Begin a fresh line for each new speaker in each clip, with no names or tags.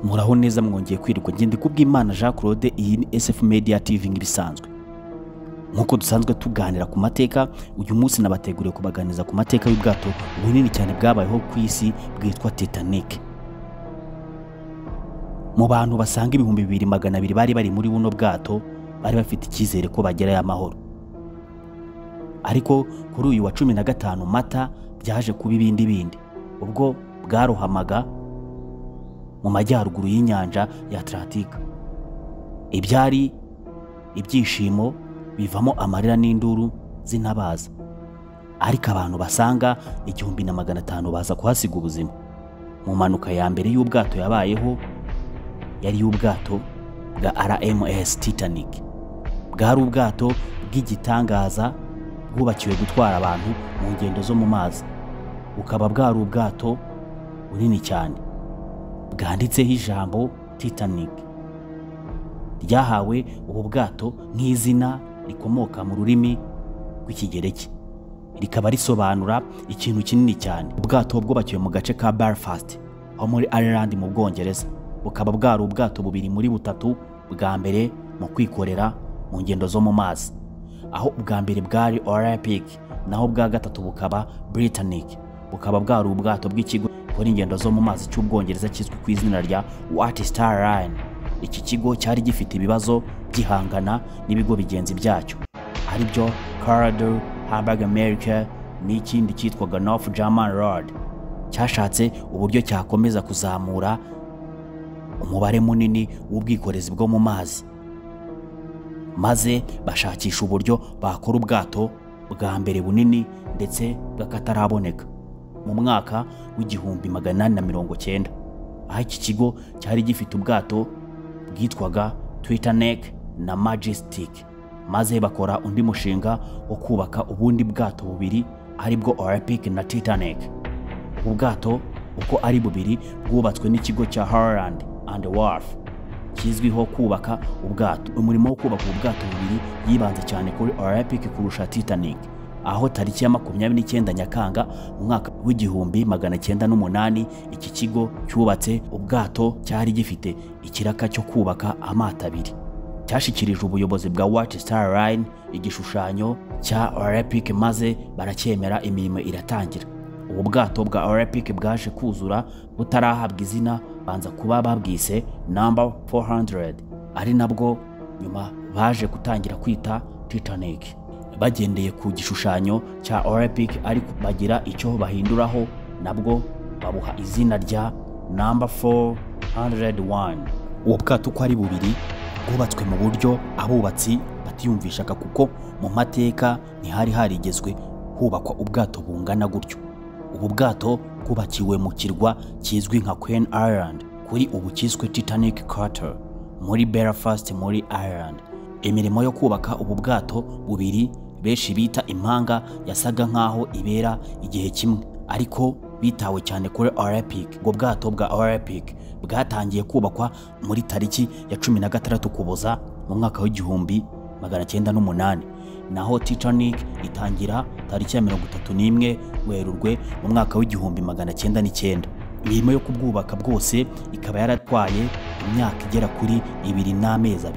muraho neza mwongeye kwirirwa ngende kubw'Imana Jean Claude. Iyi ni SFMEDIA TV nk'ibisanzwe. Nkuko dusanzwe tuganira ku mateka, uyu munsi nabateguriye kubaganiza ku mateka y'ubwato bunini cyane bwabayeho ku isi bwitwa Titanic. Mu bantu basanga 2200 bari muri buno bwato bari bafite icyizere ko bagerayo amahoro. Ariko kuri uyu wa 15 Mata byaje kuba ibindi ubwo bwarohamaga mu majyaruguru y'inyanja ya Atlantic. Ibyari ibyishimo bivamo amarira n'induru z'intabaza, ariko abantu basanga 1500 baza kuhasiga ubuzima. Mu manuka ya mbere y'ubwato yabayeho yari ubwato bwa RMS Titanic. Bwari ubwato bw'igitangaza bwubakiwe gutwara abantu mu ngendo zo mu mazi. Bukaba bwari ubwato bunini cyane bwanditseho ijambo Titanic. Ryahawe ubu bwato nk'izina rikomoka mu rurimi rw'ikigereki, rikaba risobanura ikintu kinini cyane. Ubwato bwubakiwe mu gace ka Belfast ho muri Ireland mu Bwongereza. Bukaba bwari ubwato bubiri muri butatu bwa mbere mu kwikorera mu ngendo zo mu mazi, aho ubwa mbere bwari Olympic naho bwa gatatu bukaba Britannic. Bukaba bwari ubwato bw'ikigo gikora ingendo zo mu mazi cy'Ubwongereza kizwi ku izina rya White Star Line. Iki kigo cyari gifite ibibazo byihangana n'ibigo bigenzi byacyo ari byo Corridor, Hamburg America n'ikindi cyitwaga North German Road. Cyashatse uburyo cyakomeza kuzamura umubare munini w'ubwikorezi bwo mu mazi, maze bashakisha uburyo bakora ubwato bwa mbere bunini ndetse bw'akataraboneka mu mwaka w'1890. Aho iki kigo cyari gifite ubwato bwitwaga Titanic na Majestic, maze bakora undi mushinga wo kubaka ubundi bwato bubiri aribwo Olympic na Titanic. Ubu bwato uko ari bubiri bwubatswe n'ikigo cya Holland and Wharf kizwiho kubaka ubwato. Umurimo wo kubaka ubwato bubiri yibanze cyane kuri Olympic kurusha Titanic, aho tariki ya 29 Nyakanga mu mwaka w'1908 iki kigo cyubatse ubwato cyari gifite ikiraka cyo kubaka amato abiri. Cyashikirije ubuyobozi bwa White Star Line igishushanyo cya Olympic, maze baracyemera, imirimo iratangira. Ubu bwato bwa Olympic bwaje kuzura butarahabwa izina, banza kuba babwise number 400, ari nabwo nyuma baje gutangira kwita Titanic bagendeye ku gishushanyo cya Olympic, ariko bagira icyo bahinduraho nabwo babuha izina rya number 401. Ubu bwato uko ari bubiri bwubatswe mu buryo abubatsi batiyumvishaga, kuko mu mateka ntihari harigezwe hubakwa ubwato bungana gutyo. Ubu bwato bwubakiwe mu kirwa kizwi nka Queen Island, kuri ubu kiswe Titanic Quarter muri Belfast muri Ireland. Imirimo yo kubaka ubu bwato bubiri benshi bita impanga yasaga nkaho ibera igihe kimwe, ariko bitawe cyane kuri Olympic. Ubwo bwato bwa Olympic bwatangiye kubakwa muri tariki ya 16 Ukuboza mu mwaka w'1908, naho Titanic itangira tariki ya 31 Werurwe mu mwaka w'1909. Imirimo yo kubwubaka bwose ikaba yaratwaye imyaka igera kuri 2 n'amezi 2.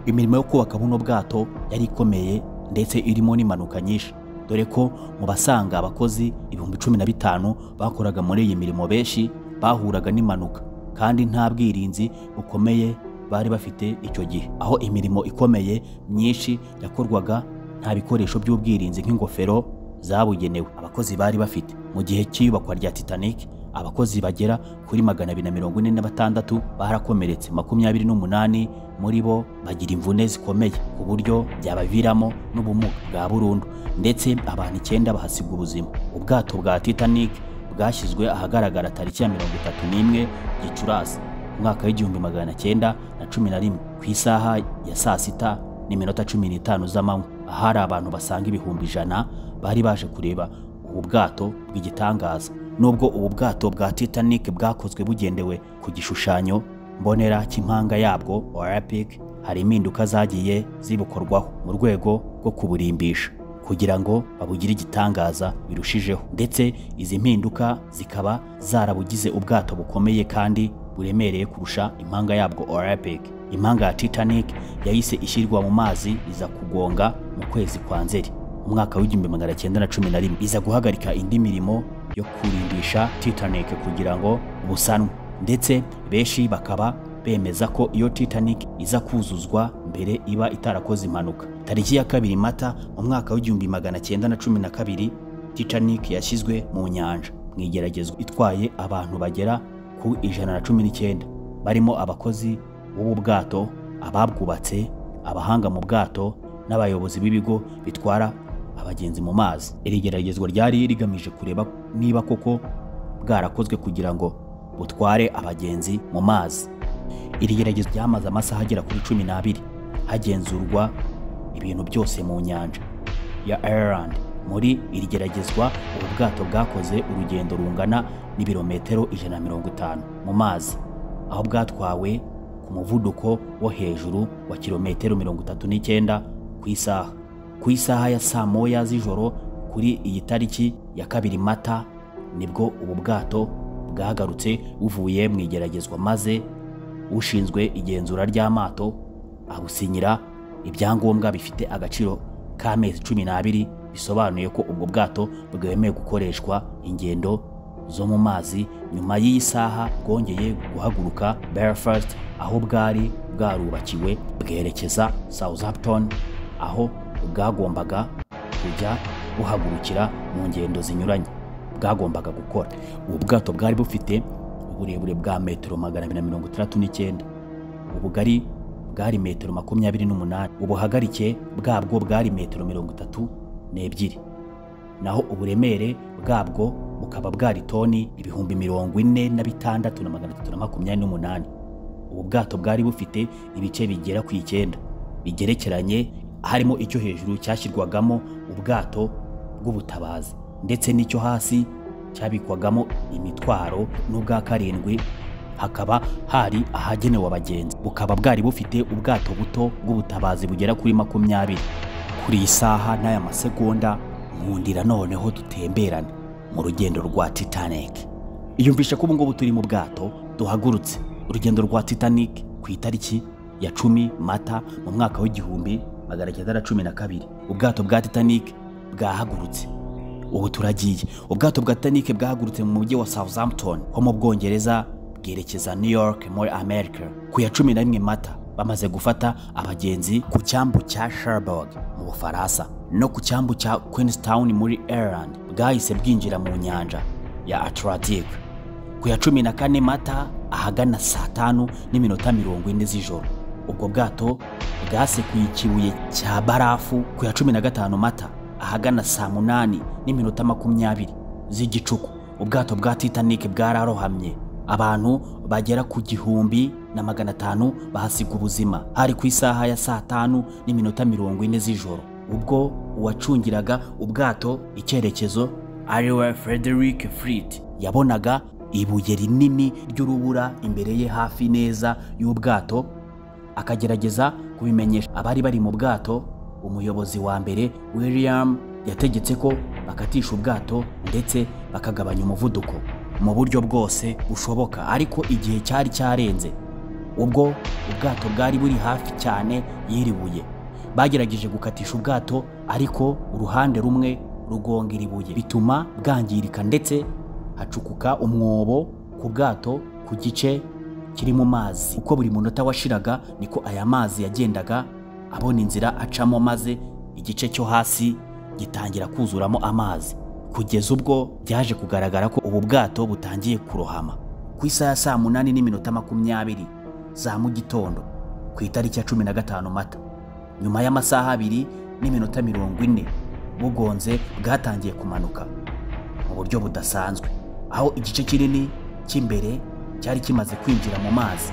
Imirimo yo kubaka buno bwato yari ikomeye ndetse irimo n'impanuka nyinshi, dore ko mu basanga abakozi 1015 bakoraga muri iyi mirimo benshi bahuraga n'impanuka, kandi nta bwirinzi bukomeye bari bafite icyo gihe. Aho imirimo ikomeye myinshi yakorwaga nta bikoresho by'ubwirinzi nk'ingofero zabugenewe abakozi bari bafite. Mu gihe cy'iyubakwa rya Titanic abakozi bagera kuri 246 barakomeretse, 28 muri bo bagira imvune zikomeye ku buryo byabaviramo n'ubumuga bwa burundu, ndetse abantu 9 bahasiga ubuzima. Ubwato bwa Titanic bwashyizwe ahagaragara tariki ya 31 Gicurasi mwaka w'1911 ku isaha ya saa 6:15 z'amanywa. Ahari abantu basanga 100,000 bari baje kureba ubu bwato bw'igitangaza. Nubwo ubu bwato bwa Titanic bwakozwe bugendewe ku gishushanyo mbonera cy'impanga yabwo Olympic, hari impinduka zagiye zibukorwaho mu rwego rwo kuburimbisha kugira ngo babugire igitangaza birushijeho, ndetse izi mpinduka zikaba zarabugize ubwato bukomeye kandi buremereye kurusha impanga yabwo Olympic. Impanga ya Titanic yahise ishyirwa mu mazi iza kugonga mu kwezi kwa Nzeri mu mwaka w'1911, iza guhagarika indi mirimo yo kurimbisha Titanic kugira ngo busanwe, ndetse benshi bakaba bemeza ko iyo Titanic iza kuzuzwa mbere iba itarakoze impanuka. Tariki ya 2 Mata mu mwaka w'1912 Titanic yashyizwe mu nyanja mu igeragezwa itwaye abantu bagera ku 119, barimo abakozi b'ubu bwato, ababwubatse, abahanga mu bwato n'abayobozi b'ibigo bitwara abagenzi mu mazi. Iri geragezwa ryari rigamije kureba niba koko bwarakozwe kugira ngo butware abagenzi mu mazi. Iri geragezwa ryamaze amasaha agera kuri 12 hagenzurwa ibintu byose mu nyanja ya Ireland. Muri iri geragezwa ubu bwato bwakoze urugendo rungana n'ibirometero 150 mu mazi, aho bwatwawe ku muvuduko wo hejuru wa kilometero 39 ku isaha. Ku isaha ya saa moya z'ijoro kuri iyi tariki ya 2 Mata nibwo ubu bwato bwagarutse buvuye mu igeragezwa, maze ushinzwe igenzura ry'amato abusinyira ibyangombwa bifite agaciro k'amezi 12, bisobanuye ko ubwo bwato bwemewe gukoreshwa ingendo zo mu mazi. Nyuma y'iyi saha bwongeye guhaguruka Belfast, aho bwari bwarubakiwe, bwerekeza Southampton, aho bwagombaga kujya buhagurukira mu ngendo zinyuranye bwagombaga gukora. Ubu bwato bwari bufite uburebure bwa metero 269, ubugari bwari metero 28, ubuhagarike bwabwo bwari metero 32, naho uburemere bwabwo bukaba bwari toni 46,328. Ubu bwato bwari bufite ibice bigera ku 9 bigerekeranye, harimo icyo hejuru cyashyirwagamo ubwato bw'ubutabazi ndetse n'icyo hasi cyabikwagamo imitwaro, n'ubwa 7 hakaba hari ahagenewe abagenzi. Bukaba bwari bufite ubwato buto bw'ubutabazi bugera kuri 20. Kuri iyi saha n'aya masegonda nkundira noneho dutemberane mu rugendo rwa Titanic. Iyumvisha ko ubu ngubu turi mu bwato duhagurutse urugendo rwa Titanic ku itariki ya 10 Mata mu mwaka w'1912. Ubwato bwa Titanic bwahagurutse, ubu turagiye. Ubwato bwa Titanic bwahagurutse mu mujyi wa Southampton ho mu Bwongereza bwerekeza New York muri Amerika. Ku ya 11 Mata bamaze gufata abagenzi ku cyambu cya Cherbourg mu Bufaransa no ku cyambu cya Queenstown muri Ireland, bwahise bwinjira mu nyanja ya Atlantic. Ku ya 14 Mata ahagana saa 5:40 z'ijoro ubwo bwato bwasekuye ikibuye cya barafu. Ku ya 15 Mata ahagana saa 8:20 z'igicuku ubwato bwa Titanic bwararohamye, abantu bagera ku 1,500 bahasiga ubuzima. Hari ku isaha ya saa 5:40 z'ijoro ubwo uwacungiraga ubwato icyerekezo ariwe Frederick Fleet yabonaga ibuye rinini ry'urubura imbere ye hafi neza y'ubwato, akagerageza kubimenyesha abari bari mu bwato. Umuyobozi wa mbere William yategetse ko bakatisha ubwato ndetse bakagabanya umuvuduko mu buryo bwose bushoboka, ariko igihe cyari cyarenze. Ubwo ubwato bwari buri hafi cyane y'iribuye, bagerageje gukatisha ubwato ariko uruhande rumwe rugonga iribuye bituma bwangirika, ndetse hacukuka umwobo ku bwato ku gice kiri mu mazi. Uko buri munota washiraga niko aya mazi yagendaga abona inzira acamo, maze igice cyo hasi gitangira kuzuramo amazi, kugeza ubwo byaje kugaragara ko ubu bwato butangiye kurohama. Ku isaha ya saa 8:20 za mu gitondo ku itariki ya 15 Mata, nyuma y'amasaha 2:40 bugonze bwatangiye kumanuka mu buryo budasanzwe, aho igice kinini cy'imbere cyari kimaze kwinjira mu mazi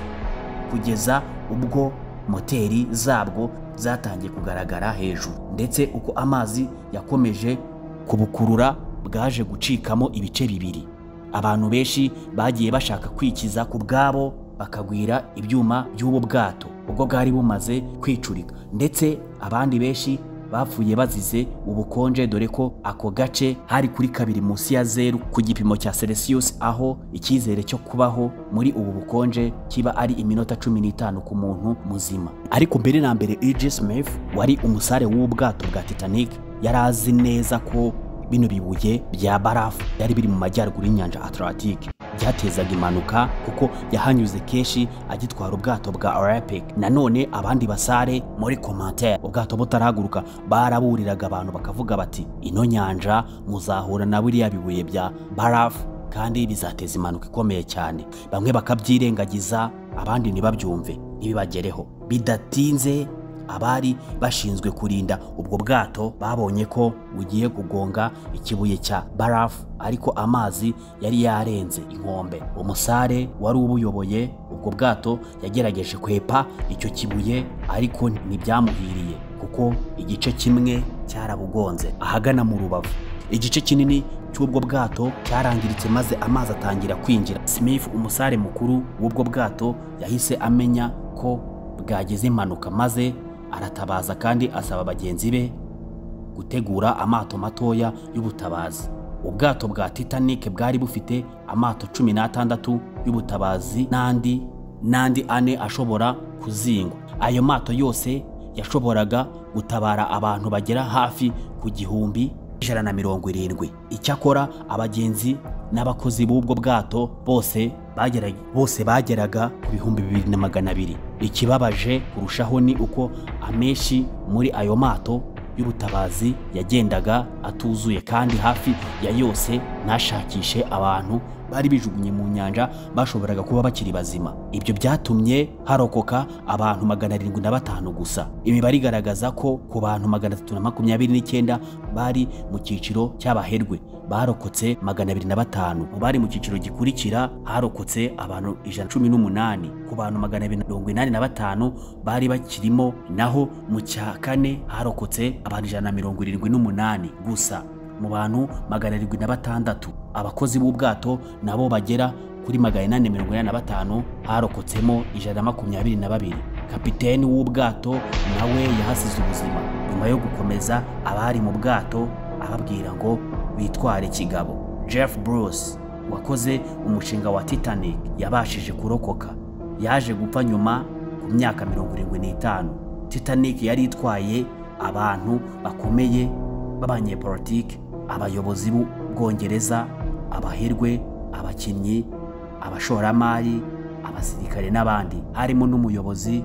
kugeza ubwo moteri zabwo zatangiye kugaragara hejuru, ndetse uko amazi yakomeje kubukurura bwaje gucikamo ibice bibiri. Abantu benshi bagiye bashaka kwikiza ku bwabo bakagwira ibyuma by'ubu bwato ubwo bwari bumaze kwicurika, ndetse abandi benshi bapfuye bazize ubukonje, dore ko ako gace hari kuri 2 munsi ya 0 ku gipimo cya Celsius, aho icyizere cyo kubaho muri ubu bukonje kiba ari iminota 15 ku muntu muzima. Ariko mbere na mbere E.J. Smith wari umusare w'ubwato bwa Titanic yarazi neza ko bino bibuye bya barafu yari biri mu majyaruguru y'inyanja Atlantique byatezaga impanuka, kuko yahanyuze kenshi agitwara ubwato bwa Olympic. Nanone abandi basare muri commentaire ubwato butarahaguruka baraburiraga abantu bakavuga bati ino nyanja muzahura na buriya bibuye bya barafu kandi bizateza impanuka ikomeye cyane. Bamwe bakabyirengagiza, abandi ntibabyumve ntibibagereho. Bidatinze abari bashinzwe kurinda ubwo bwato babonye ko bugiye kugonga ikibuye cya barafu, ariko amazi yari yarenze inkombe. Umusare wari ubuyoboye ubwo bwato yagerageje kwepa icyo kibuye, ariko ntibyamuhiriye kuko igice kimwe cyarabugonze ahagana mu rubavu. Igice kinini cy'ubwo bwato cyarangiritse maze amazi atangira kwinjira. Smith, umusare mukuru w'ubwo bwato, yahise amenya ko bwagize impanuka maze aratabaza kandi asaba bagenzi be gutegura amato matoya y'ubutabazi. Ubwato bwa Titanic bwari bufite amato 16 y'ubutabazi n'andi 4 ashobora kuzingwa. Ayo mato yose yashoboraga gutabara abantu bagera hafi ku 170. Icyakora abagenzi n'abakozi b'ubwo bwato bose bageraga ku 2200. Ikibabaje kurushaho ni uko amenshi muri ayo mato y'ubutabazi yagendaga atuzuye, kandi hafi ya yose nashakishe abantu bari bijugunye mu nyanja bashoboraga kuba bakiri bazima. Ibyo byatumye harokoka abantu 705 gusa. Imibare igaragaza ko ku bantu 329 bari mu cyiciro cy'abaherwe barokotse 205. Mu bari mu cyiciro gikurikira harokotse abantu 118. Ku bantu 285 bari bakirimo, naho mu cya kane harokotse abantu 178 gusa. Mu bantu 706 abakozi b'ubwato nabo bagera kuri 885 harokotsemo 122. Kapiteni w'ubwato nawe yahasize ubuzima nyuma yo gukomeza abari mu bwato ababwira ngo bitware kigabo. Jeff Bruce wakoze umushinga wa Titanic yabashije kurokoka, yaje gupfa nyuma ku myaka 75. Titanic yari itwaye abantu bakomeye b'abanyepolitike, abayobozi b'Ubwongereza, abaherwe, abakinnyi, abashoramari, abasirikare n'abandi. Harimo n'umuyobozi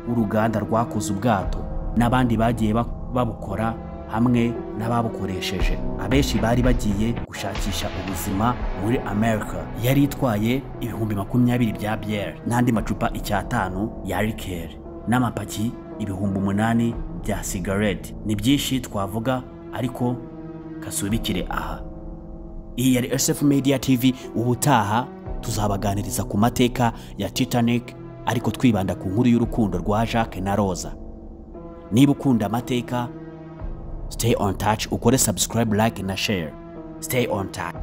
w'uruganda rwakoze ubwato n'abandi bagiye babukora hamwe n'ababukoresheje. Abenshi bari bagiye gushakisha ubuzima muri Amerika. Yari itwaye 20,000 bya bière n'andi macupa 5 ya liqueur n'amapaki 8,000 bya cigarette. Ni byinshi twavuga, ariko kasubikire aha. Iyi yari SFMEDIA TV. Ubutaha tuzabaganiriza ku mateka ya Titanic, ariko twibanda ku nkuru y'urukundo rwa Jacques na Rosa. Niba ukunda amateka, stay on touch, ukore subscribe, like na share. Stay on touch.